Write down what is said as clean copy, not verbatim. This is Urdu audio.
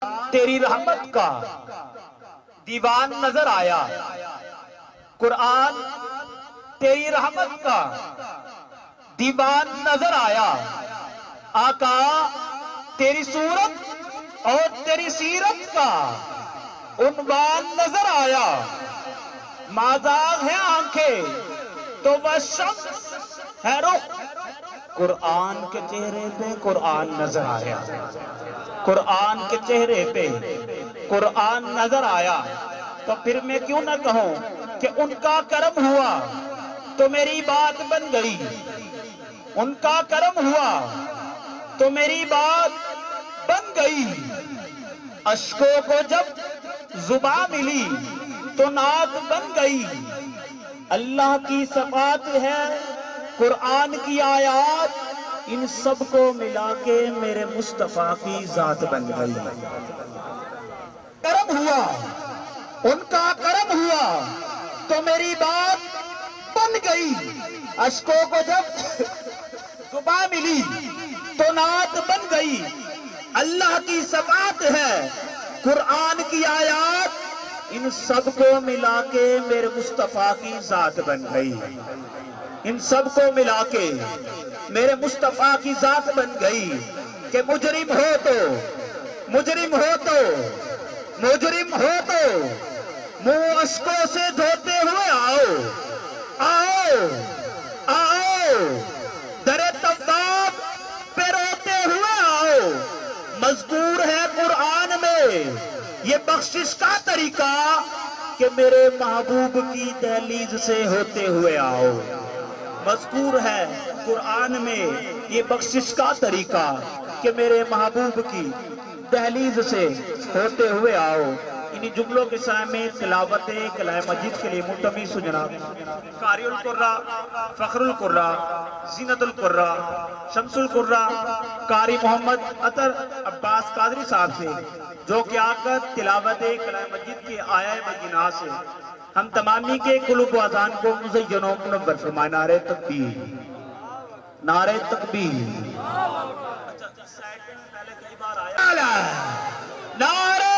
تیری رحمت کا دیوان نظر آیا، قرآن تیری رحمت کا دیوان نظر آیا، آقا تیری صورت اور تیری سیرت کا عنوان نظر آیا، مازاغ ہے آنکھیں تو وہ شمس ہے رخ، قرآن کے چہرے پہ قرآن نظر آیا، قرآن کے چہرے پہ قرآن نظر آیا۔ تو پھر میں کیوں نہ کہوں کہ ان کا کرم ہوا تو میری بات بن گئی، ان کا کرم ہوا تو میری بات بن گئی، اشکوں کو جب زباں ملی تو نعت بن گئی، اللہ کی صفات ہے قرآن کی آیات، ان سب کو ملا کے میرے مصطفیٰ کی ذات بن گئی۔ کرم ہوا، ان کا کرم ہوا تو میری بات بن گئی، اشکوں کو جب زباں ملی تو نعت بن گئی، اللہ کی صفات ہے قرآن کی آیات، ان سب کو ملا کے میرے مصطفیٰ کی ذات بن گئی، ان سب کو ملا کے میرے مصطفیٰ کی ذات بن گئی۔ کہ مجرم ہو تو مجرم ہو تو مجرم ہو تو منہ اشکوں سے دھوتے ہوئے آؤ، آؤ آؤ، در تواب پہ روتے ہوئے آؤ، مذکور ہے قرآن میں یہ بخشش کا طریقہ کہ میرے محبوب کی دہلیز سے ہوتے ہوئے آؤ، مذکور ہے قرآن میں یہ بخشش کا طریقہ کہ میرے محبوب کی دہلیز سے ہوتے ہوئے آؤ۔ انہی جملوں کے سائے میں تلاوت کلام مجید کے لیے ملتمس ہوں جناب قاری القرہ، فخر القرہ، زینت القرہ، شمس القرہ قاری محمد عطر عباس قادری صاحب سے، جو کہ آ کر تلاوت کلام مجید کے آیہ بینات سے ہم تمامی کے قلوب و اذان کو مزین و منور فرمائے۔ نعرہ تکبیر، نعرہ تکبیر، نعرہ